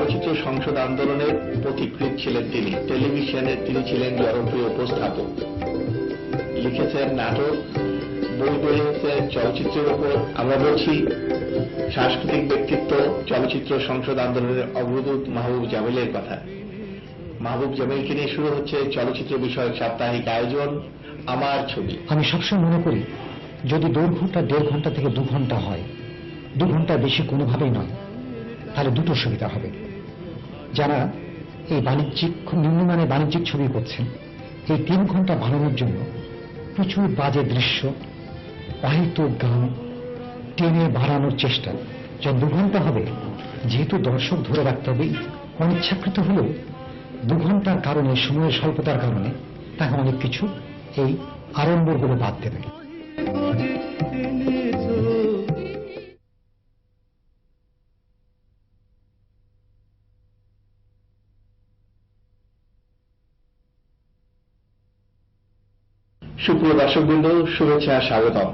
চলচ্চিত্র সংসদ আন্দোলনের পথিকৃৎ ছিলেন তিনি। টেলিভিশনের তিনি ছিলেন জনপ্রিয় উপস্থাপক, লিখেছেন নাটক, বই বেরিয়েছেন চলচ্চিত্রের উপর। আমরা বলছি সাংস্কৃতিক ব্যক্তিত্ব, চলচ্চিত্র সংসদ আন্দোলনের অগ্রদূত মাহবুব জামিলের কথা। মাহবুব জামিলকে নিয়ে শুরু হচ্ছে চলচ্চিত্র বিষয়ক সাপ্তাহিক আয়োজন আমার ছবি। আমি সবসময় মনে করি যদি দৈর্ঘ্যটা 1.5 ঘন্টা থেকে 2 ঘন্টা হয়, 2 ঘন্টার বেশি কোনোভাবেই নয়, তাহলে দুটো সুবিধা হবে। যারা এই বাণিজ্যিক, খুব নিম্নমানের বাণিজ্যিক ছবি করছেন, এই 3 ঘন্টা বানানোর জন্য প্রচুর বাজে দৃশ্য, অহেতুক গান টেনে বাড়ানোর চেষ্টা। যখন 2 ঘন্টা হবে, যেহেতু দর্শক ধরে রাখতে হবে, অনিচ্ছাকৃত হলেও 2 ঘন্টার কারণে, সময়ের স্বল্পতার কারণে তাকে অনেক কিছু এই আড়ম্বরগুলো বাদ দেবে। সুপ্রিয় দর্শকবৃন্দ, শুভেচ্ছা, স্বাগতম।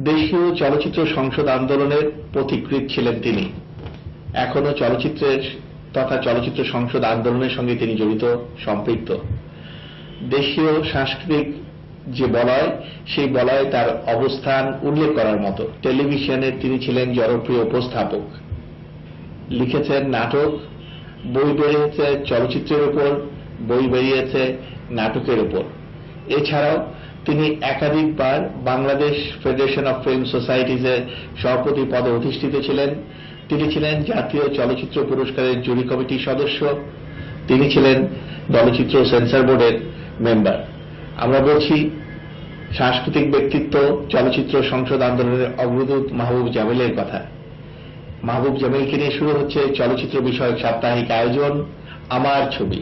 দেশীয় চলচ্চিত্র সংসদ আন্দোলনের পথিকৃৎ ছিলেন তিনি। এখনো চলচ্চিত্রের তথা চলচ্চিত্র সংসদ আন্দোলনের সঙ্গে তিনি জড়িত, সম্পৃক্ত। দেশীয় সাংস্কৃতিক যে বলয়, সেই বলয়ে তার অবস্থান উল্লেখ করার মতো। টেলিভিশনের তিনি ছিলেন জনপ্রিয় উপস্থাপক, লিখেছেন নাটক, বই বেরিয়েছে চলচ্চিত্রের উপর, বই বেরিয়েছে নাটকের উপর। এছাড়াও তিনি একাধিকবার বাংলাদেশ ফেডারেশন অফ ফিল্ম সোসাইটিজের সভাপতি পদে অধিষ্ঠিত ছিলেন। তিনি ছিলেন জাতীয় চলচ্চিত্র পুরস্কারের জুরি কমিটির সদস্য। তিনি ছিলেন চলচ্চিত্র সেন্সর বোর্ডের মেম্বার। আমরা বলছি সাংস্কৃতিক ব্যক্তিত্ব, চলচ্চিত্র সংসদ আন্দোলনের অগ্রদূত মাহবুব জামিলের কথা। মাহবুব জামিলকে নিয়ে শুরু হচ্ছে চলচ্চিত্র বিষয়ক সাপ্তাহিক আয়োজন আমার ছবি।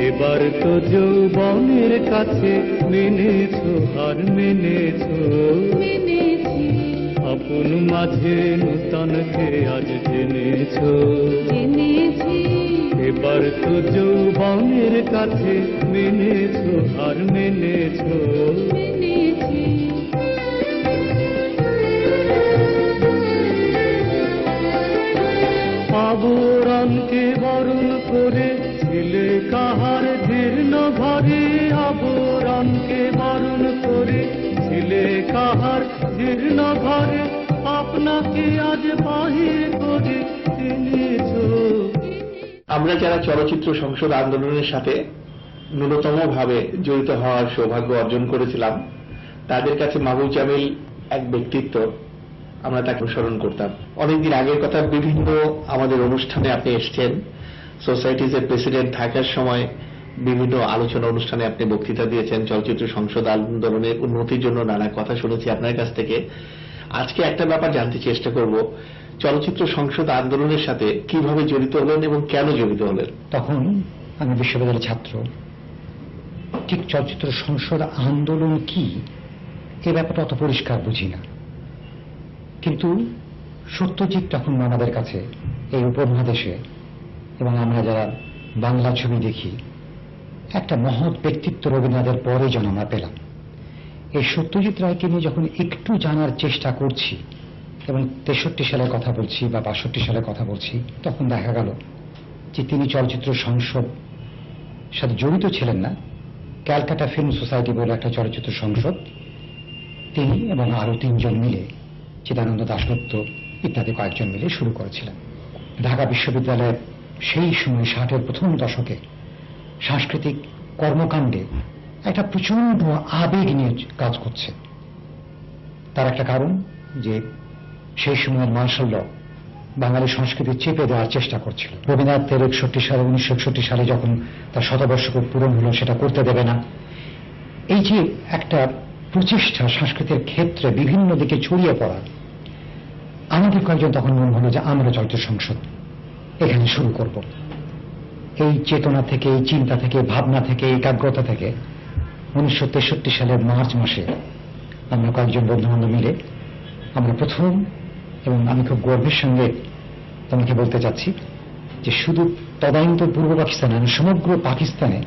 এবার তো যৌবনের কাছে মেনেছো, আর মেনেছো, আপন মাঝে নূতনকে আজ জেনেছো। এবার তো যৌবনের কাছে মেনেছো, আর মেনেছো, আবরণকে বরণ করে ছিলে কাহার জীর্ণ ঘরে, আবরণকে বরণ করে ছিলে কাহার জীর্ণ ঘরে, আপনাকে আজ বাহির করে চিনেছো। আমরা যারা চলচ্চিত্র সংসদ আন্দোলনের সাথে ন্যূনতম ভাবে জড়িত হওয়ার সৌভাগ্য অর্জন করেছিলাম, তাদের কাছে মাহবুব জামিল এক ব্যক্তিত্ব। আমরা তাকে অনুসরণ করতাম। অনেকদিন আগের কথা, বিভিন্ন আমাদের অনুষ্ঠানে আপনি এসছেন। সোসাইটিজের প্রেসিডেন্ট থাকার সময় বিভিন্ন আলোচনা অনুষ্ঠানে আপনি বক্তৃতা দিয়েছেন। চলচ্চিত্র সংসদ আন্দোলনের উন্নতির জন্য নানা কথা শুনেছি আপনার কাছ থেকে। আজকে একটা ব্যাপার জানতে চেষ্টা করব, চলচ্চিত্র সংসদ আন্দোলনের সাথে কিভাবে জড়িত হলেন এবং কেন জড়িত হলেন? তখন আমি বিশ্ববিদ্যালয়ের ছাত্র, ঠিক চলচ্চিত্র সংসদ আন্দোলন কি এ ব্যাপারটা অত পরিষ্কার বুঝি না। কিন্তু সত্যজিৎ তখন আমাদের কাছে এই উপমহাদেশে, এবং আমরা যারা বাংলা ছবি দেখি, একটা মহৎ ব্যক্তিত্ব রবীন্দ্রনাথের পরে যেন আমরা পেলাম। এই সত্যজিৎ রায়কে নিয়ে যখন একটু জানার চেষ্টা করছি, এবং 63 সালের কথা বলছি বা 62 সালের কথা বলছি, তখন দেখা গেল যে তিনি চলচ্চিত্র সংসদ সাথে জড়িত ছিলেন না। ক্যালকাটা ফিল্ম সোসাইটি বলে একটা চলচ্চিত্র সংসদ তিনি এবং আরো 3 জন মিলে, চিদানন্দ দাশগুপ্ত ইত্যাদি কয়েকজন মিলে শুরু করেছিলেন। ঢাকা বিশ্ববিদ্যালয়ের সেই সময় 60-এর প্রথম দশকে সাংস্কৃতিক কর্মকাণ্ডে একটা প্রচন্ড আবেগ নিয়ে কাজ করছে। তার একটা কারণ যে সেই সময়ের মার্শাল ল বাঙালি সংস্কৃতি চেপে দেওয়ার চেষ্টা করছিল। রবীন্দ্রনাথের 1961 সালে যখন তার শতবর্ষ পূরণ হলো, সেটা করতে দেবে না। এই যে একটা প্রচেষ্টা সংস্কৃতির ক্ষেত্রে বিভিন্ন দিকে ছড়িয়ে পড়া, আমাদের কয়েকজন তখন মনে হলো যে আমরা চলচ্চিত্র সংসদ এখানে শুরু করব। এই চেতনা থেকে, এই চিন্তা থেকে, ভাবনা থেকে, একাগ্রতা থেকে 1963 সালের মার্চ মাসে আমরা কয়েকজন বন্ধুবান্ধব মিলে আমরা প্রথম, এবং আমি খুব গর্বের সঙ্গে তোমাকে বলতে চাচ্ছি যে শুধু তদানীন্তন পূর্ব পাকিস্তানে নয়, সমগ্র পাকিস্তানে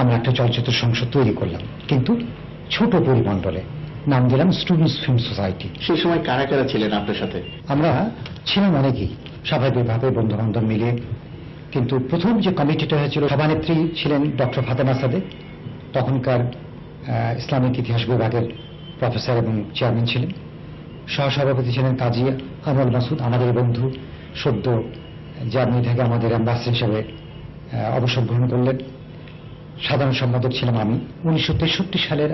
আমরা একটা চলচ্চিত্র সংসদ তৈরি করলাম, কিন্তু ছোট পরিমণ্ডলে। নাম দিলাম স্টুডেন্টস ফিল্ম সোসাইটি। সেই সময় কারা কারা ছিলেন আপনার সাথে? আমরা ছিলাম অনেকেই, স্বাভাবিকভাবে বন্ধু বান্ধব মিলে। কিন্তু প্রথম যে কমিটিটা হয়েছিল, সভানেত্রী ছিলেন ডক্টর ফাতেমা সাদেক, তখনকার ইসলামিক ইতিহাস বিভাগের প্রফেসর এবং চেয়ারম্যান ছিলেন। সহসভাপতি ছিলেন কাজী আনোয়ার মাসুদ, আমাদের বন্ধু, সদ্য জার্মানি থেকে আমাদের অ্যাম্বাসেডর হিসেবে অবসর গ্রহণ করলেন। সাধারণ সম্পাদক ছিলাম আমি। 1963 সালের,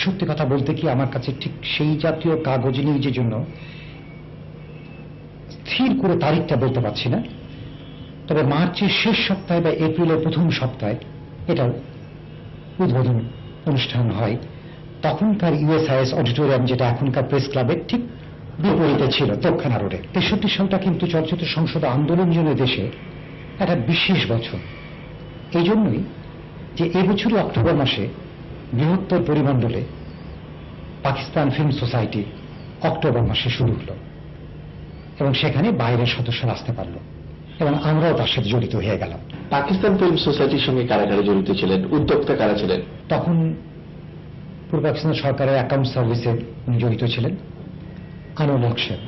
সত্যি কথা বলতে কি আমার কাছে ঠিক সেই জাতীয় কাগজ নিয়ে যে জন্য স্থির করে তারিখটা বলতে পারছি না, তবে মার্চের শেষ সপ্তাহে বা এপ্রিলের প্রথম সপ্তাহে এটা উদ্বোধন অনুষ্ঠান হয়। তখনকার ইউএসআইএস অডিটোরিয়াম, যেটা এখনকার প্রেস ক্লাবের ঠিক বিপরীতে ছিল দক্ষিণা রোডে। 63 সালটা কিন্তু চলচ্চিত্র সংসদ আন্দোলন জন্য দেশে একটা বিশেষ বছর। এই জন্যই যে এবছরই অক্টোবর মাসে বৃহত্তর পরিমণ্ডলে পাকিস্তান ফিল্ম সোসাইটি অক্টোবর মাসে শুরু হলো, এবং সেখানে বাইরের সদস্যরা আসতে পারলো, এবং আমরাও তার সাথে জড়িত হয়ে গেলাম। পাকিস্তান ফিল্ম সোসাইটির সঙ্গে কারা কারা জড়িত ছিলেন, উদ্যোক্তা কারা ছিলেন? তখন পূর্ব পাকিস্তান সরকারের অ্যাকাউন্ট সার্ভিসে উনি জড়িত ছিলেন। আনোয়ার সাহেব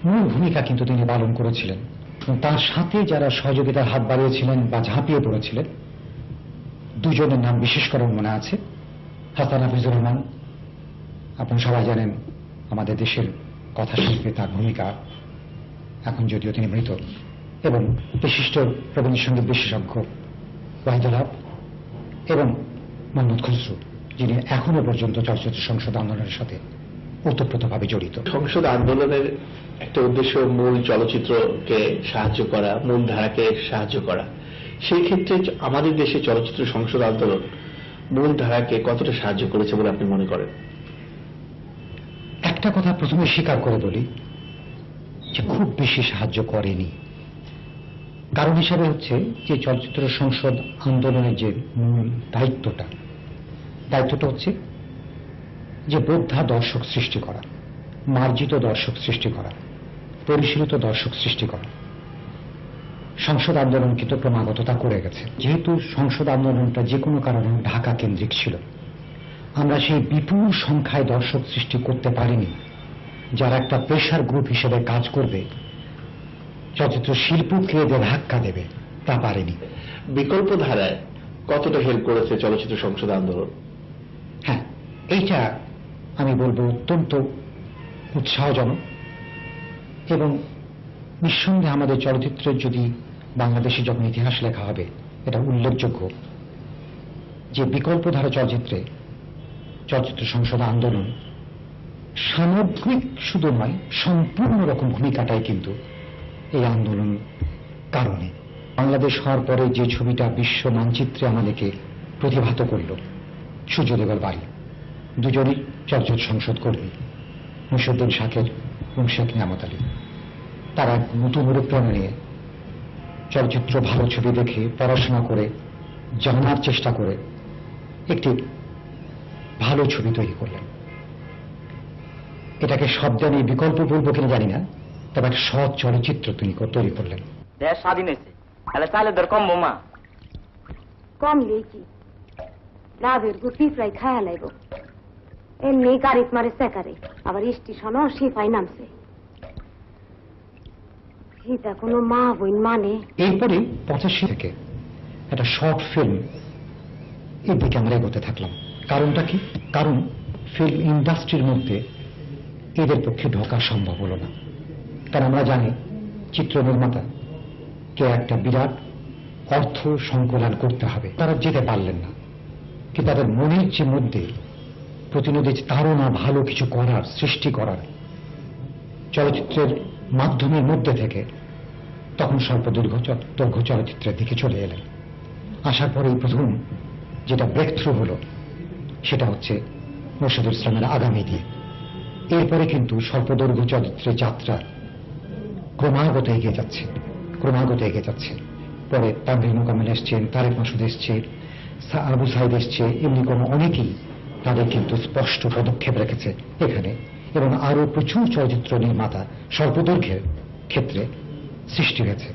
মূল ভূমিকা কিন্তু তিনি পালন করেছিলেন, এবং তার সাথে যারা সহযোগিতার হাত বাড়িয়েছিলেন বা ঝাঁপিয়ে পড়েছিলেন, দুজনের নাম বিশেষ করে মনে আছে। হাসান হাফিজুর রহমান, আপনারা সবাই জানেন আমাদের দেশের কথাশিল্পে তার ভূমিকা, এখন যদিও তিনি মৃত। এবং বিশিষ্ট রবীন্দ্রসঙ্গীত বিশেষজ্ঞ ওয়াহিদুল হক এবং মোহাম্মদ খসরু, যিনি এখনো পর্যন্ত চলচ্চিত্র সংসদ আন্দোলনের সাথে ওতপ্রোতভাবে জড়িত। সংসদ আন্দোলনের একটা উদ্দেশ্য মূল চলচ্চিত্রকে সাহায্য করা, মূল ধারাকে সাহায্য করা। সেই ক্ষেত্রে আমাদের দেশে চলচ্চিত্র সংসদ আন্দোলন মূল ধারাকে কতটা সাহায্য করেছে বলে আপনি মনে করেন? একটা কথা প্রথমে স্বীকার করে বলি যে খুব বেশি সাহায্য করেনি। কারণ হিসাবে হচ্ছে যে চলচ্চিত্র সংসদ আন্দোলনের যে মূল দায়িত্বটা হচ্ছে যে বোদ্ধা দর্শক সৃষ্টি করা, মার্জিত দর্শক সৃষ্টি করা, পরিশীলিত দর্শক সৃষ্টি করা। সংসদ আন্দোলন কিন্তু ক্রমাগত তা করে গেছে। যেহেতু সংসদ আন্দোলনটা যে কোনো কারণে ঢাকা কেন্দ্রিক ছিল, আমরা সেই বিপুল সংখ্যায় দর্শক সৃষ্টি করতে পারিনি যারা একটা প্রেশার গ্রুপ হিসেবে কাজ করবে, চলচ্চিত্র শিল্পকে যে ধাক্কা দেবে, তা পারেনি। বিকল্প ধারায় কতটা হেল্প করেছে চলচ্চিত্র সংসদ আন্দোলন? হ্যাঁ, এইটা আমি বলবো অত্যন্ত উৎসাহজনক, এবং নিঃসন্দেহে আমাদের চলচ্চিত্রের যদি বাংলাদেশে যখন ইতিহাস লেখা হবে, এটা উল্লেখযোগ্য যে বিকল্প ধারা চলচ্চিত্রে চলচ্চিত্র সংসদ আন্দোলন সামগ্রিক শুধু নয়, সম্পূর্ণ রকম ভূমিকাটাই কিন্তু এই আন্দোলন কারণে। বাংলাদেশ হওয়ার পরে যে ছবিটা বিশ্ব মানচিত্রে আমাদেরকে প্রতিভাত করল, সূর্যদেবর বাড়ি, দুজনই চলচ্চিত্র সংসদ কর্মী, মুইনুদ্দিন শাকের এবং শেখ নিয়ামত আলী। তারা নতুন অনুপ্রেরণা নিয়ে চলচ্চিত্র ভালো ছবি দেখে, পড়াশোনা করে, জানার চেষ্টা করে একটি ভালো ছবি তৈরি করলেন। এটাকে শব্দ আমি বিকল্প বলবো কিনা জানি না, তবে একটা সৎ চলচ্চিত্র তৈরি করলেন। দেশ স্বাধীন হয়েছে, তাহলে চালের দর কম মা। কম লেকি লাভের গুটি প্রায় খায়া লাইব। এমনি গাড়িত মারে চেকারে, আবার স্টেশনও সিপাই নামছে। এটা কোনো মা বইন মানে? এরপরে 85 থেকে একটা শর্ট ফিল্ম এর দিকে আমরা এগোতে থাকলাম। কারণটা কি? কারণ ফিল্ম ইন্ডাস্ট্রির মধ্যে এদের পক্ষে ঢোকা সম্ভব হলো না। কারণ আমরা জানি চিত্র নির্মাতা কে একটা বিরাট অর্থ সংকলন করতে হবে, তারা যেতে পারলেন না। কিন্তু তাদের মনের যে মধ্যে প্রতিনিধি তারা ভালো কিছু করার, সৃষ্টি করার চলচ্চিত্রের মাধ্যমের মধ্যে থেকে তখন স্বল্প দৈর্ঘ্য চলচ্চিত্রের দিকে চলে এলেন। আসার পরেই প্রথম যেটা ব্রেক থ্রু হলো সেটা হচ্ছে মোর্শেদুল ইসলামের আগামী দিয়ে। এরপরে কিন্তু স্বল্প দৈর্ঘ্য চলচ্চিত্রের যাত্রা ক্রমাগত এগিয়ে যাচ্ছে। পরে তানভীর মোকাম্মেল এসছেন, তারেক মাসুদ এসছে, আবু সাইদ এসছে, এমনি কোনো অনেকেই তাদের কিন্তু স্পষ্ট পদক্ষেপ রেখেছে এখানে। এবং আরো প্রচুর চলচ্চিত্র নির্মাতা স্বল্প দৈর্ঘ্যের ক্ষেত্রে সৃষ্টি হয়েছে।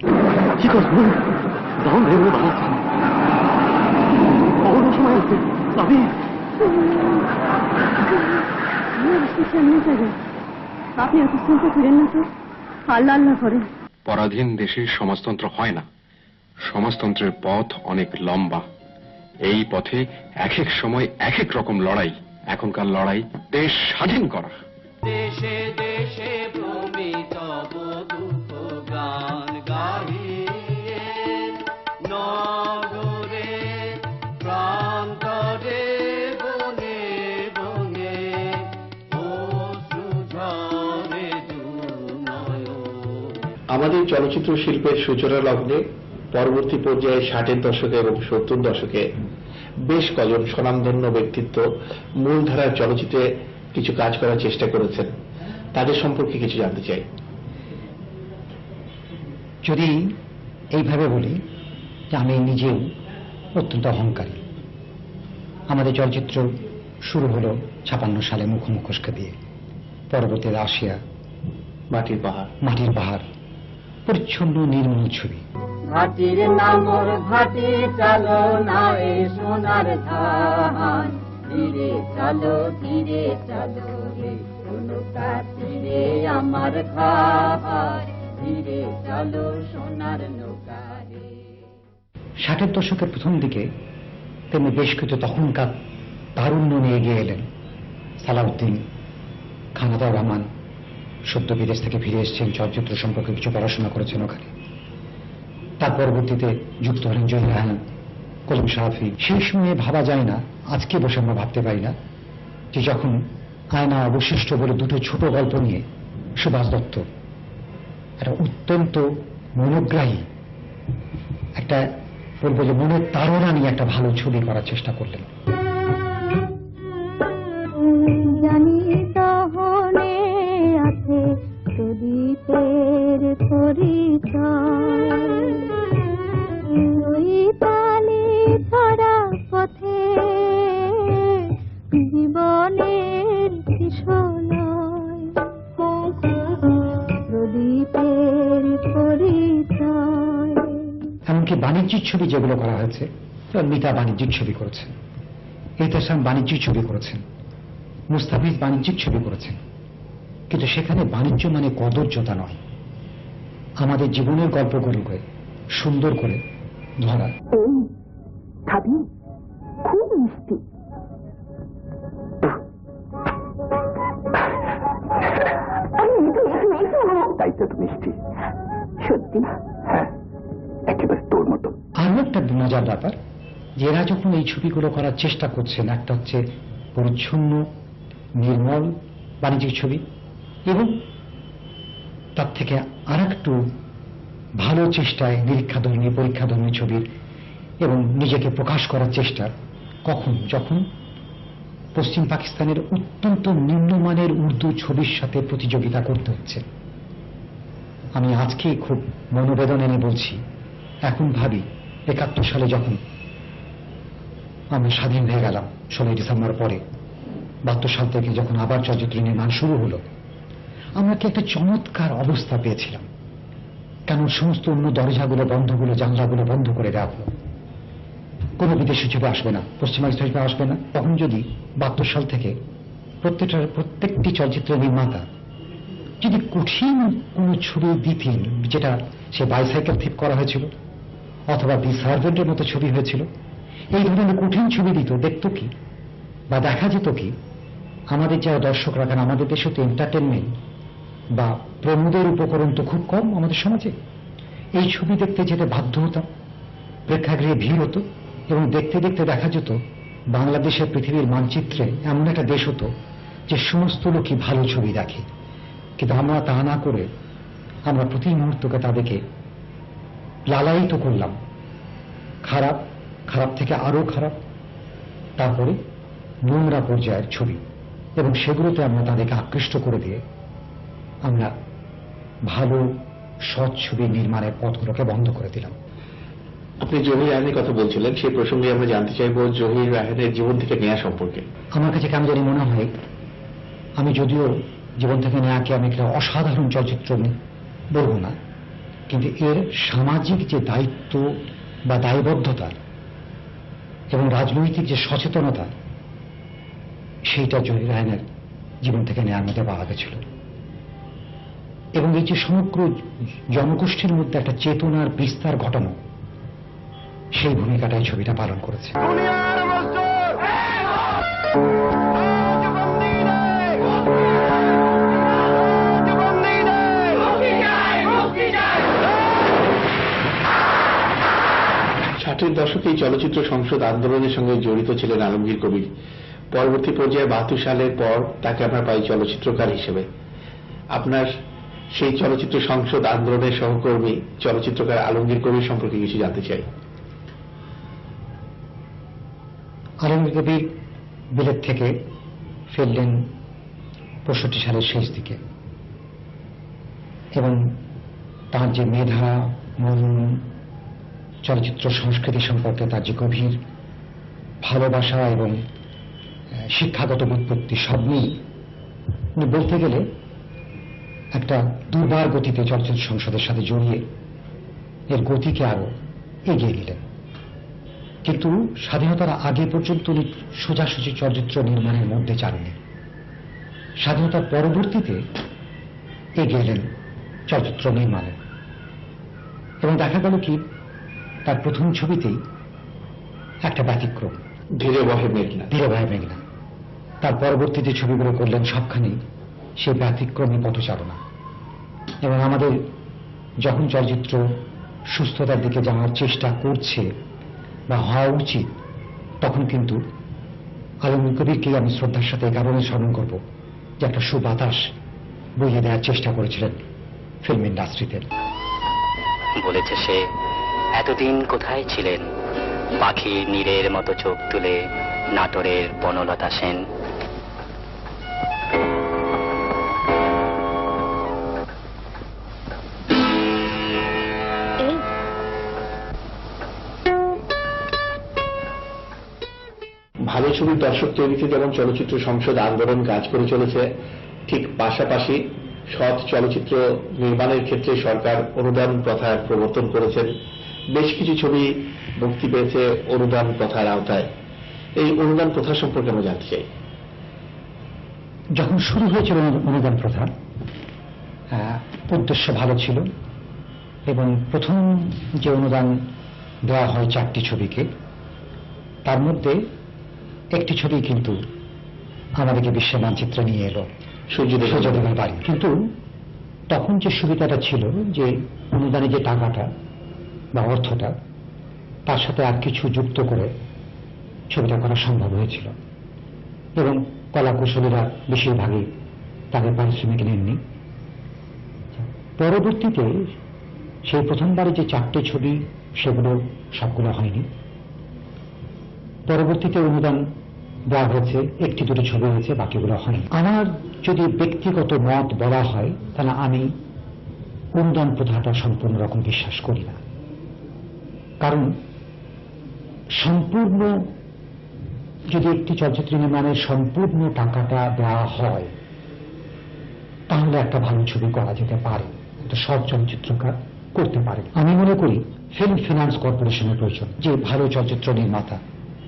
আপনি এত চিন্তা করেন না তো, আল্লাহ আল্লাহ করেন। পরাধীন দেশে সমাজতন্ত্র হয় না। সমাজতন্ত্রের পথ অনেক লম্বা। এই পথে এক এক সময় এক এক রকম লড়াই। এখনকার লড়াই দেশ স্বাধীন করা। দেশে দেশে ভ্রমিত দুঃখ গান গাহিয়ে, নগরে প্রান্তরে বনে বনে অশ্রু ঝরে দুনয়ন। আমাদের চলচ্চিত্র শিল্পের সূচনা লগ্নে পরবর্তী পর্যায়ে 60-এর দশকে এবং 70 দশকে বেশ কজন স্বনামধন্য ব্যক্তিত্ব মূলধারার চলচ্চিত্রে কিছু কাজ করার চেষ্টা করেছেন। তাদের সম্পর্কে কিছু জানতে চাই। যদি এইভাবে বলি যে আমি নিজেও অত্যন্ত অহংকারী। আমাদের চলচ্চিত্র শুরু হলো 56 সালে মুখোমুখোশকে দিয়ে, পরবর্তীতে আসিয়া মাটির পাহাড়, পরিচ্ছন্ন নির্মল ছবি। ঘাটির নামর ঘাটি চলো না এ সোনার ধান, ধীরে চলো রে নৌকা তীরে আমার ঘর, ধীরে চলো সোনার নৌকা রে। 60-এর দশকের প্রথম দিকে তেমনি বেশ কিছু তখনকার তারুণ্য নিয়ে এগিয়ে এলেন। সালাউদ্দিন, খানাদার রহমান সদ্য বিদেশ থেকে ফিরে এসেছেন, চলচ্চিত্র সম্পর্কে কিছু পড়াশোনা করেছেন ওখানে। তার পরবর্তীতে যুক্ত হলেন জহির রায়হান, কলিম সারাফি। সেই সময়ে ভাবা যায় না, আজকে বসে আমরা ভাবতে পারি না যে যখন আয়না অবশিষ্ট বলে দুটো ছোট গল্প নিয়ে সুভাষ দত্ত একটা অত্যন্ত মনোগ্রাহী, একটা বলবো যে মনের তাড়না নিয়ে একটা ভালো ছবি করার চেষ্টা করলেন। জানি দহনে আছে প্রদীপের পরিচয়, ওই পানি ছড়া পথে জীবনের কিশোরয়, প্রদীপের পরিচয়। এমনকি বাণিজ্যিক ছবি যেগুলো করা হয়েছে, যেমন মিতা বাণিজ্যিক ছবি করেছেন, এহতেশাম বাণিজ্যিক ছবি করেছেন, মুস্তাফিজ বাণিজ্যিক ছবি করেছেন। কিন্তু সেখানে বাণিজ্য মানে কদর্যতা নয়, আমাদের জীবনের গল্পগুলোকে সুন্দর করে ধরা। খাবি খুব মিষ্টি। তাই তো মিষ্টি। সত্যি? হ্যাঁ, একেবারে তোর মতো। আরো একটা মজার ব্যাপার, যে এরা যখন এই ছবিগুলো করার চেষ্টা করছেন, একটা হচ্ছে পরিচ্ছন্ন নির্মল বাণিজ্যিক ছবি, এবং তার থেকে আর একটু ভালো চেষ্টায় নিরীক্ষাধর্মী পরীক্ষাধর্মী ছবির এবং নিজেকে প্রকাশ করার চেষ্টা। কখন? যখন পশ্চিম পাকিস্তানের অত্যন্ত নিম্নমানের উর্দু ছবির সাথে প্রতিযোগিতা করতে হচ্ছে। আমি আজকে খুব মনোবেদনা নিয়ে বলছি, এখন ভাবি 71 সালে যখন আমরা স্বাধীন হয়ে গেলাম 16 ডিসেম্বর পরে, 72 সাল থেকে যখন আবার চলচ্চিত্র নির্মাণ শুরু হলো, আমরা কি একটা চমৎকার অবস্থা পেয়েছিলাম। কেন সমস্ত অন্য দরজাগুলো বন্ধগুলো জানলাগুলো বন্ধ করে দেওয়া হলো, কোনো বিদেশি ছবি আসবে না, পশ্চিমা ছবি আসবে না। তখন যদি 72 সাল থেকে প্রত্যেকটি চলচ্চিত্র নির্মাতা যদি কঠিন কোন ছবি দিতেন, যেটা সে বাইসাইকেল থিপ করা হয়েছিল অথবা দি সার্ভেন্টের মতো ছবি হয়েছিল, এই ধরনের কঠিন ছবি দিত, দেখত কি বা দেখা যেত কি আমাদের যারা দর্শকরা, কারণ আমাদের দেশে তো এন্টারটেনমেন্ট বা প্রমোদের উপকরণ তো খুব কম আমাদের সমাজে, এই ছবি দেখতে যেতে বাধ্য হতাম, প্রেক্ষাগৃহে ভিড় হতো এবং দেখতে দেখতে দেখা যেত বাংলাদেশের পৃথিবীর মানচিত্রে এমন একটা দেশ হতো যে সমস্ত লোকই ভালো ছবি দেখে। কিন্তু আমরা তা না করে আমরা প্রতি মুহূর্তকে তাদেরকে লালায়িত করলাম, খারাপ, খারাপ থেকে আরো খারাপ, তারপরে নোংরা পর্যায়ের ছবি, এবং সেগুলোতে আমরা তাদেরকে আকৃষ্ট করে দিয়ে আমরা ভালো সৎ ছবি নির্মাণের পথগুলোকে বন্ধ করে দিলাম। আপনি জহির রায়হানের কথা বলছিলেন, সেই প্রসঙ্গে আমরা জানতে চাইব জহির রায়হানের জীবন থেকে নেয়া সম্পর্কে। আমার কাছে কেমন জানি মনে হয়, আমি যদিও জীবন থেকে নেয়াকে আমি একটা অসাধারণ চলচ্চিত্র বলবো না, কিন্তু এর সামাজিক যে দায়িত্ব বা দায়বদ্ধতা এবং রাজনৈতিক যে সচেতনতা, সেইটা জহির রায়হানের জীবন থেকে নেওয়ার মধ্যে পাওয়া গেছিল। এবং এই যে সমগ্র জনগোষ্ঠীর মধ্যে একটা চেতনার বিস্তার ঘটানো, সেই ভূমিকাটাই ছবিটা পালন করেছে। ষাটের দশকে এই চলচ্চিত্র সংসদ আন্দোলনের সঙ্গে জড়িত ছিলেন আলমগীর কবির। পরবর্তী পর্যায়ে 72 সালের পর তাকে আমরা পাই চলচ্চিত্রকার হিসেবে। আপনার সেই চলচ্চিত্র সংসদ আন্দোলনের সহকর্মী চলচ্চিত্রকার আলমগীর কবির সম্পর্কে কিছু জানতে চাই। আলমগীর কবির বিলেত থেকে ফিরলেন 65 সালের শেষ দিকে, এবং তার যে মেধা, মন, চলচ্চিত্র সংস্কৃতি সম্পর্কে তার যে গভীর ভালোবাসা এবং শিক্ষাগত ব্যুৎপত্তি, সব নিয়েই উনি বলতে গেলে একটা দুর্বার গতিতে চলচ্চিত্র সংসদের সাথে জড়িয়ে এর গতিকে আরো এগিয়ে নিলেন। কিন্তু স্বাধীনতার আগে পর্যন্ত উনি সোজাসুজি চলচ্চিত্র নির্মাণের মধ্যে যাননি। স্বাধীনতার পরবর্তীতে এগিয়ে এলেন চলচ্চিত্র নির্মাণে, এবং দেখা গেল কি তার প্রথম ছবিতেই একটা ব্যতিক্রম, ধীরে বহে মেঘনা। ধীরে বহে মেঘনা। তার পরবর্তীতে ছবিগুলো করলেন সবখানি সেই ব্যতিক্রমী পথচারণা। এবং আমাদের যখন চলচ্চিত্র সুস্থতার দিকে যাওয়ার চেষ্টা করছে বা হওয়া উচিত, তখন কিন্তু আলমগীর কবিরকে আমি শ্রদ্ধার সাথে এই কারণে স্মরণ করব যে একটা সুবাতাস বইয়ে দেওয়ার চেষ্টা করেছিলেন ফিল্ম ইন্ডাস্ট্রিতে। বলেছে সে, এতদিন কোথায় ছিলেন, পাখি নীরের মতো চোখ তুলে নাটোরের বনলতা সেন। ভালো ছবির দর্শক তৈরিতে যেমন চলচ্চিত্র সংসদ আন্দোলন কাজ করে চলেছে, ঠিক পাশাপাশি সৎ চলচ্চিত্র নির্মাণের ক্ষেত্রে সরকার অনুদান প্রথার প্রবর্তন করেছেন। বেশ কিছু ছবি মুক্তি পেয়েছে অনুদান প্রথার আওতায়। এই অনুদান প্রথা সম্পর্কে আমরা জানতে চাই। যখন শুরু হয়েছিল অনুদান প্রথা, উদ্দেশ্য ভালো ছিল, এবং প্রথম যে অনুদান দেওয়া হয় 4টি ছবিকে, তার মধ্যে একটি ছবি কিন্তু আমাদেরকে বিশ্বের মানচিত্রে নিয়ে এলো, সূর্যদেবের বাড়ি। কিন্তু তখন যে সুবিধাটা ছিল যে অনুদানে যে টাকাটা বা অর্থটা, তার সাথে আর কিছু যুক্ত করে ছবিটা করা সম্ভব হয়েছিল, এবং কলাকুশলীরা বেশিরভাগই তাদের পারিশ্রমিক নেননি। পরবর্তীতে সেই প্রথমবারে যে 4টে ছবি, সেগুলো সবগুলো হয়নি। পরবর্তীতে অনুদান দেওয়া হয়েছে, 1-2টি ছবি হয়েছে, বাকিগুলো হয়নি। আমার যদি ব্যক্তিগত মত বলা হয়, তাহলে আমি অনুদান প্রথাটা সম্পূর্ণ রকম বিশ্বাস করি না। কারণ সম্পূর্ণ যদি একটি চলচ্চিত্র নির্মাণের সম্পূর্ণ টাকাটা দেওয়া হয়, তাহলে একটা ভালো ছবি করা যেতে পারে, একটা সৎ চলচ্চিত্রকার করতে পারে। আমি মনে করি ফিল্ম ফিনান্স কর্পোরেশনের প্রয়োজন। যে ভালো চলচ্চিত্র নির্মাতা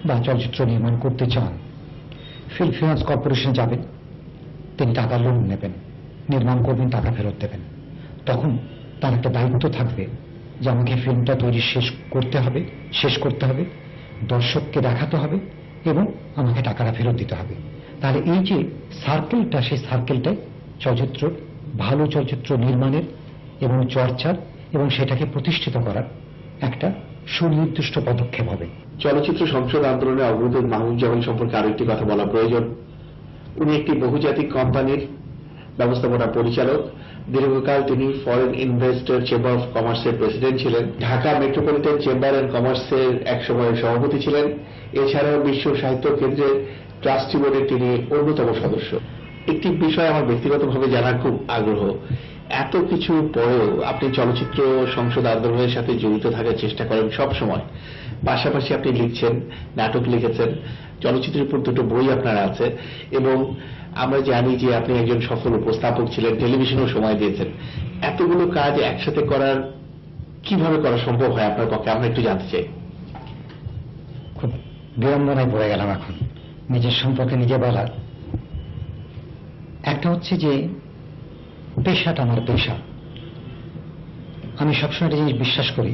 বা চলচ্চিত্র নির্মাণ করতে চান, ফিল্ম ফিনান্স কর্পোরেশনে যাবেন, তিনি টাকা লোন নেবেন, নির্মাণ করবেন, টাকা ফেরত দেবেন। তখন তার একটা দায়িত্ব থাকবে যে আমাকে ফিল্মটা তৈরি শেষ করতে হবে, দর্শককে দেখাতে হবে, এবং আমাকে টাকাটা ফেরত দিতে হবে। তাহলে এই যে সার্কেলটা, সেই সার্কেলটাই চলচ্চিত্র, ভালো চলচ্চিত্র নির্মাণের এবং চর্চার এবং সেটাকে প্রতিষ্ঠিত করার একটা সুনির্দিষ্ট পদক্ষেপ হবে। চলচ্চিত্র সংসদ আন্দোলনে অগ্রদূত মাহবুব জামান সম্পর্কে আরো একটি কথা বলা প্রয়োজন। উনি একটি বহুজাতিক কোম্পানির ব্যবস্থাপনা পরিচালক। দীর্ঘকাল তিনি ফরেন ইনভেস্টর চেম্বার অফ কমার্সের প্রেসিডেন্ট ছিলেন, ঢাকা মেট্রোপলিটন চেম্বার অ্যান্ড কমার্সের একসময়ের সভাপতি ছিলেন। এছাড়াও বিশ্ব সাহিত্য কেন্দ্রের ট্রাস্টি বোর্ডের তিনি অন্যতম সদস্য। একটি বিষয় আমার ব্যক্তিগতভাবে জানার খুব আগ্রহ, এত কিছু পরেও আপনি চলচ্চিত্র সংসদ আন্দোলনের সাথে জড়িত থাকার চেষ্টা করেন সব সময়। পাশাপাশি আপনি লিখছেন, নাটক লিখেছেন, চলচ্চিত্রের উপর 2টো বই আপনার আছে, এবং আমরা জানি যে আপনি একজন সফল উপস্থাপক ছিলেন, টেলিভিশনেও সময় দিয়েছেন। এতগুলো কাজ একসাথে করার কিভাবে করা সম্ভব হয় আপনার পক্ষে, আমরা একটু জানতে চাই। খুব বিড়ম্বনায় পড়ে গেলাম এখন নিজের সম্পর্কে নিজে বলার। একটা হচ্ছে যে পেশাটা আমার পেশা। আমি সবসময় একটা জিনিস বিশ্বাস করি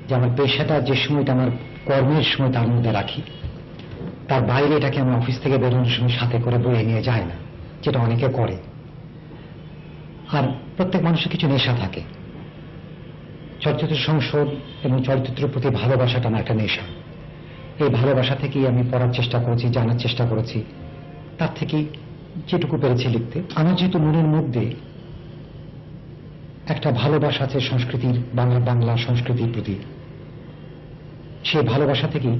যে আমার পেশাটা যে সময়টা আমার কর্মের সময় তার মধ্যে রাখি, তার বাইরে এটাকে আমি অফিস থেকে বেরোনোর সময় সাথে করে বয়ে নিয়ে যায় না, যেটা অনেকে করে। আর প্রত্যেক মানুষের কিছু নেশা থাকে। চলচ্চিত্র সংসদ এবং চলচ্চিত্রের প্রতি ভালোবাসাটা আমার একটা নেশা। এই ভালোবাসা থেকেই আমি পড়ার চেষ্টা করেছি, জানার চেষ্টা করেছি, তার থেকেই যেটুকু পেরেছি লিখতে। আমার যেহেতু মনের মধ্যে একটা ভালোবাসা আছে সংস্কৃতির, বাংলা সংস্কৃতির প্রতি, সেই ভালোবাসা থেকেই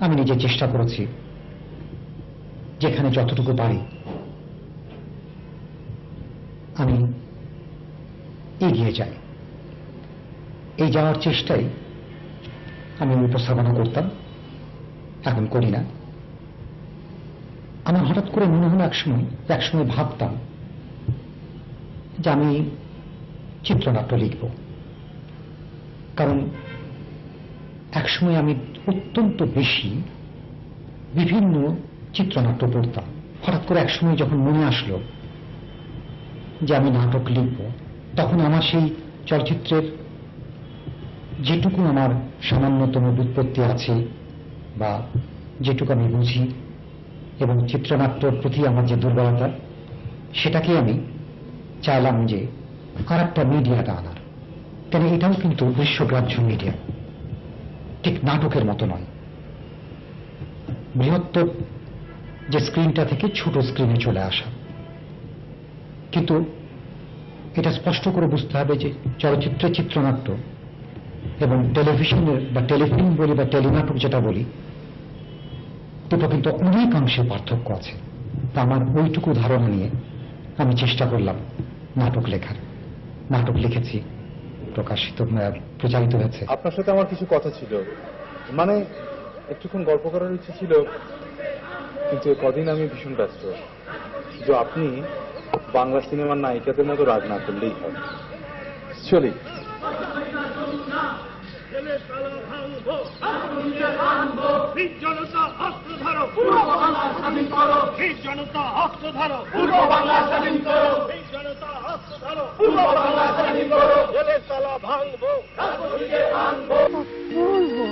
আমি নিজে চেষ্টা করেছি যেখানে যতটুকু পারি আমি এগিয়ে যাই। এই যাওয়ার চেষ্টাই আমি উপস্থাপনা করতাম, এখন করি না। আমার হঠাৎ করে মনে হলো একসময় ভাবতাম যে আমি চিত্রনাট্য লিখব, কারণ একসময় আমি অত্যন্ত বেশি বিভিন্ন চিত্রনাট্য পড়তাম। হঠাৎ করে একসময় যখন মনে আসলো যে আমি নাটক লিখব, তখন আমার সেই চলচ্চিত্রের যেটুকু আমার সামান্যতম ব্যুৎপত্তি আছে বা যেটুকু আমি বুঝি এবং চিত্রনাট্যর প্রতি আমার যে দুর্বলতা, সেটাকে আমি চাইলাম যে আর একটা মিডিয়াটা আনার। কেন এটাও কিন্তু বিশ্বগ্রাহ্য মিডিয়া, ঠিক নাটকের মতো নয়। বৃহত্তর যে স্ক্রিনটা থেকে ছোট স্ক্রিনে চলে আসা। কিন্তু এটা স্পষ্ট করে বুঝতে হবে যে চলচ্চিত্রের চিত্রনাট্য এবং টেলিভিশনের বা টেলিফিল্ম বলি বা টেলিনাটক যেটা বলি, দুটো কিন্তু অনেকাংশে পার্থক্য আছে। তা আমার ওইটুকু ধারণা নিয়ে আমি চেষ্টা করলাম নাটক লেখার। নাটক লিখেছি, প্রচারিত হয়েছে। আপনার সাথে আমার কিছু কথা ছিল, মানে একটুক্ষণ গল্প করার ইচ্ছে ছিল, কিন্তু কদিন আমি ভীষণ ব্যস্ত। যে আপনি বাংলা সিনেমার নায়িকাদের মতো রাগ না করলেই হয়। চলি। জনতা অস্ত্র ধরো, পূর্ব বাংলা স্বাধীন করো। জনতা অস্ত্র ধরো, পূর্ব বাংলা স্বাধীন করো। জনতা অস্ত্র ধরো, পূর্ব বাংলা স্বাধীন করো। জেলের তালা ভাঙবো, রাজপথে আনবো। বলবো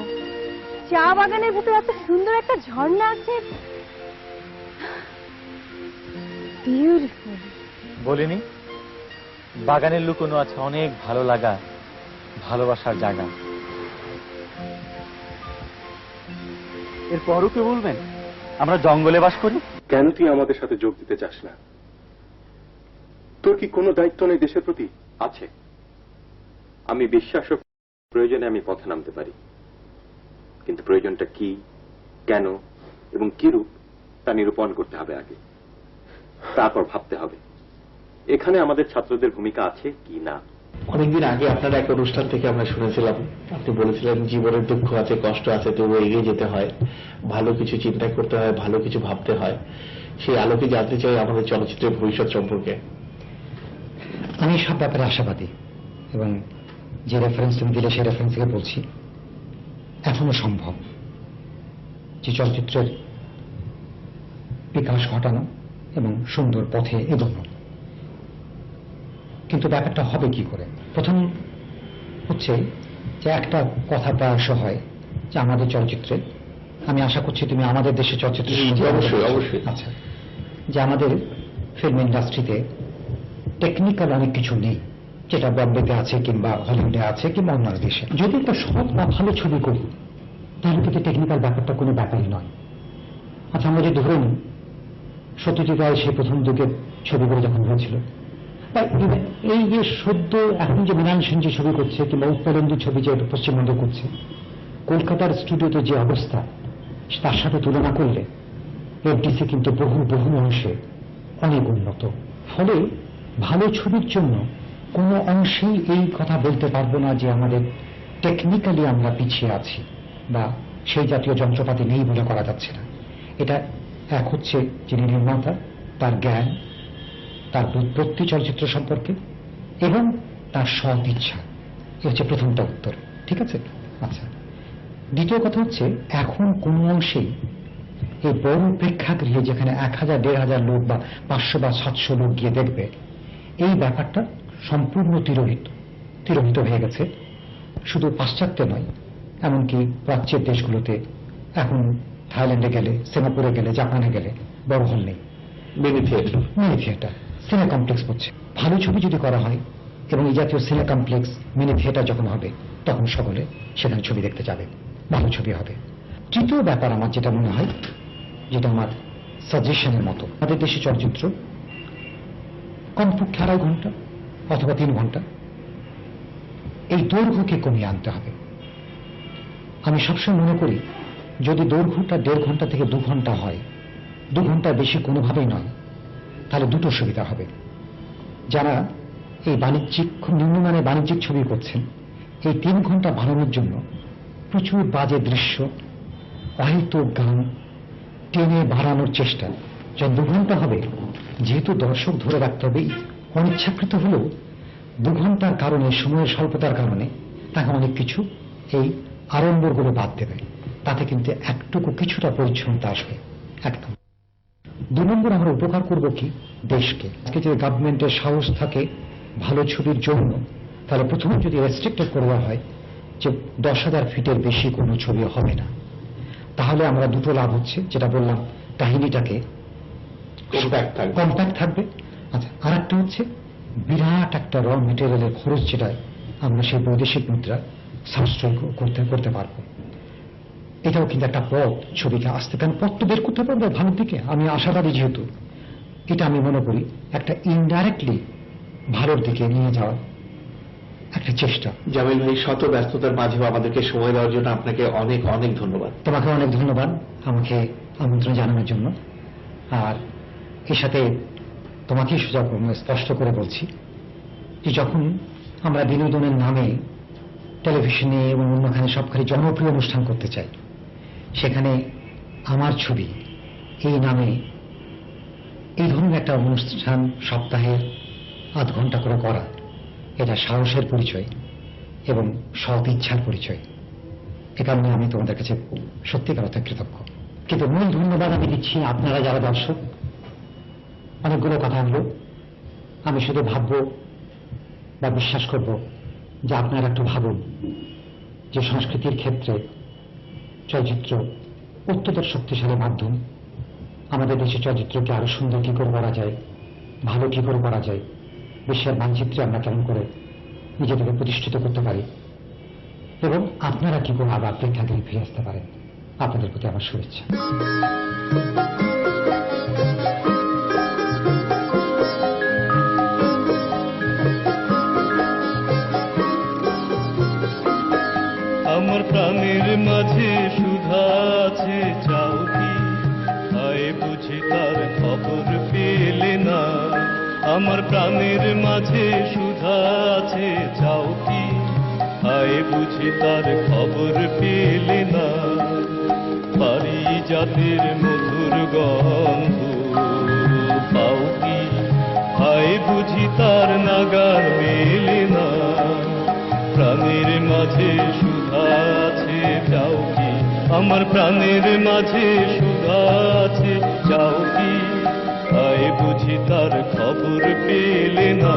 চা বাগানের ভিতরে এত সুন্দর একটা ঝর্ণা আছে, বিউটিফুল। বলিনি বাগানের লুকোনো আছে অনেক ভালো লাগা, ভালোবাসার জায়গা। এরপরও কে বলবেন আমরা জঙ্গলে বাস করি? কেন তুই আমাদের সাথে যোগ দিতে চাস না? তোর কি কোনো দায়িত্ব নেই দেশের প্রতি? আছে। আমি বিশ্বাস ও প্রয়োজনে আমি পথে নামতে পারি, কিন্তু প্রয়োজনটা কি, কেন এবং কি রূপ তা নিরূপণ করতে হবে আগে, তারপর ভাবতে হবে এখানে আমাদের ছাত্রদের ভূমিকা আছে কি না। অনেকদিন আগে আপনার এক অনুষ্ঠান থেকে আমরা শুনেছিলাম, আপনি বলেছিলেন জীবনের দুঃখ আছে, কষ্ট আছে, তবু এগিয়ে যেতে হয়, ভালো কিছু চিন্তা করতে হয়, ভালো কিছু ভাবতে হয়। সেই আলোকে জানতে চাই আমাদের চলচ্চিত্রের ভবিষ্যৎ সম্পর্কে। আমি সব ব্যাপারে আশাবাদী এবং যে রেফারেন্স তুমি দিলে সেই রেফারেন্স থেকে বলছি, এখনো সম্ভব যে চলচ্চিত্রের বিকাশ ঘটানো এবং সুন্দর পথে এগোনো। কিন্তু ব্যাপারটা হবে কি করে? প্রথম হচ্ছে যে একটা কথা প্রায়শ হয় যে আমাদের চলচ্চিত্রে, আমি আশা করছি তুমি আমাদের দেশের চলচ্চিত্র অবশ্যই আচ্ছা, যে আমাদের ফিল্ম ইন্ডাস্ট্রিতে টেকনিক্যাল অনেক কিছু নেই, যেটা বম্বেতে আছে কিংবা হলিউডে আছে কিংবা অন্য দেশে। যদি একটা সৎ বা ভালো ছবি করি তাহলে কিন্তু টেকনিক্যাল ব্যাপারটা কোনো ব্যাপারই নয়। আচ্ছা, আমরা যদি ধরে নিই সত্যজিৎ রায় সেই প্রথম যুগে ছবিগুলো যখন হয়েছিল, এই যে সদ্য এখন যে মৃণাল সেন যে ছবি করছে কিংবা উৎপলেন্দু ছবি যে পশ্চিমবঙ্গে করছে, কলকাতার স্টুডিওতে যে অবস্থা তার সাথে তুলনা করলে এফডিসি কিন্তু বহু বহু অংশে অনেক উন্নত। ফলে ভালো ছবির জন্য কোনো অংশেই এই কথা বলতে পারবো না যে আমাদের টেকনিক্যালি আমরা পিছিয়ে আছি বা সেই জাতীয় যন্ত্রপাতি নেই বলে করা যাচ্ছে না। এটা এক হচ্ছে যিনি নির্মাতা, তার জ্ঞান, তার ব্যুৎপত্তি চলচ্চিত্র সম্পর্কে এবং তার সৎ ইচ্ছা। এ হচ্ছে প্রথমটা উত্তর, ঠিক আছে? আচ্ছা, দ্বিতীয় কথা হচ্ছে, এখন কোন অংশেই এই বড় প্রেক্ষাগৃহে যেখানে 1000, 1500 লোক বা 500 বা 700 লোক গিয়ে দেখবে, এই ব্যাপারটা সম্পূর্ণ তিরোহিত হয়ে গেছে। শুধু পাশ্চাত্যে নয়, এমনকি প্রাচ্যের দেশগুলোতে এখন থাইল্যান্ডে গেলে, সিঙ্গাপুরে গেলে, জাপানে গেলে বড় হল নেই, মিনি থিয়েটার, সিনে কমপ্লেক্স হচ্ছে। ভালো ছবি যদি করা হয় এবং এই জাতীয় সিনে কমপ্লেক্স, মিনি থিয়েটার যখন হবে, তখন সকলে সেখানে ছবি দেখতে যাবে, ভালো ছবি হবে। তৃতীয় ব্যাপার আমার যেটা মনে হয়, যেটা আমার সাজেশনের মতো, আমাদের দেশে চলচ্চিত্র কমপক্ষে 2.5 ঘন্টা অথবা 3 ঘন্টা, এই দৈর্ঘ্যকে কমিয়ে আনতে হবে। আমি সবসময় মনে করি, যদি দৈর্ঘ্যটা 1.5 ঘন্টা থেকে 2 ঘন্টা হয়, 2 ঘন্টার বেশি কোনোভাবেই নয়, তাহলে দুটো সুবিধা হবে। যারা এই বাণিজ্যিক, খুব নিম্নমানের বাণিজ্যিক ছবি করছেন, এই 3 ঘন্টা বানানোর জন্য প্রচুর বাজে দৃশ্য, অহেতুক গান টেনে বাড়ানোর চেষ্টা, যখন 2 ঘন্টা হবে, যেহেতু দর্শক ধরে রাখতে হবে, অনিচ্ছাকৃত হলেও 2 ঘন্টার কারণে, সময়ের স্বল্পতার কারণে তাকে অনেক কিছু এই আড়ম্বরগুলো বাদ দেবে, তাতে কিন্তু একটুকু কিছুটা পরিচ্ছন্নতা আসবে একদম। 2 নম্বর, আমরা উপকার করব কি দেশকে। আজকে যদি গভর্নমেন্টের সাহস থাকে ভালো ছবির জন্য, তাহলে প্রথমে যদি রেস্ট্রিক্টেড করা হয় যে 10,000 ফিটের বেশি কোনো ছবি হবে না, তাহলে আমরা দুটো লাভ হচ্ছে, যেটা বললাম, কাহিনীটাকে কম্প্যাক্ট থাকবে। আচ্ছা, আর একটা হচ্ছে, বিরাট একটা র মেটেরিয়ালের খরচ, যেটা আমরা সেই বৈদেশিক মুদ্রা সাশ্রয় করতে পারবো। এটাও কিন্তু একটা পথ ছবিকে আসতে, কারণ পথ তো বের করতে পারবে ভালোর দিকে। আমি আশাবাদী, যেহেতু এটা আমি মনে করি একটা ইনডাইরেক্টলি ভালোর দিকে নিয়ে যাওয়ার একটা চেষ্টা। জামিল ভাই, শত ব্যস্ততার মাঝেও আমাদেরকে সময় দেওয়ার জন্য আপনাকে অনেক অনেক ধন্যবাদ। তোমাকে অনেক ধন্যবাদ আমাকে আমন্ত্রণ জানানোর জন্য। আর এর সাথে তোমাকেই সুযোগ স্পষ্ট করে বলছি যে, যখন আমরা বিনোদনের নামে টেলিভিশনে এবং অন্যখানে সবখানে জনপ্রিয় অনুষ্ঠান করতে চাই, সেখানে আমার ছবি এই নামে এই ধরনের একটা অনুষ্ঠান সপ্তাহে 8 ঘন্টা করে করা, এটা সাহসের পরিচয় এবং সৎ ইচ্ছার পরিচয়। এ কারণে আমি তোমাদের কাছে সত্যিকার অর্থে কৃতজ্ঞ। কিন্তু মূল ধন্যবাদ আমি দিচ্ছি আপনারা যারা দর্শক। অনেকগুলো কথা হলো, আমি শুধু ভাববো বা বিশ্বাস করব যে আপনারা একটু ভাবুন যে সংস্কৃতির ক্ষেত্রে চলচ্চিত্র অত্যন্ত শক্তিশালী মাধ্যম। আমাদের দেশে চলচ্চিত্রকে আরো সুন্দর কি করে করা যায়, ভালো কি করে করা যায়, বিশ্বের মানচিত্রে আমরা কেমন করে নিজেদেরকে প্রতিষ্ঠিত করতে পারি, এবং আপনারা কি করে আবার প্রেক্ষাগৃহে ফিরে আসতে পারেন। আপনাদের প্রতি আমার শুভেচ্ছা। আমার প্রাণের মাঝে সুধা আছে, চাও কি আয় বুঝি তার খবর পেলে না। আমার প্রাণের মাঝে সুধা আছে, চাও কি আয় বুঝি তার খবর পেলে না। পারিজাতের মধুর গন্ধ পাও কি আয় বুঝি তার নাগার মেলে না। প্রাণের মাঝে সুধা আছে, চাও কি আমার প্রাণের মাঝে সুধা আছে, চাও কি আয় বুঝি তার খবর পেলে না।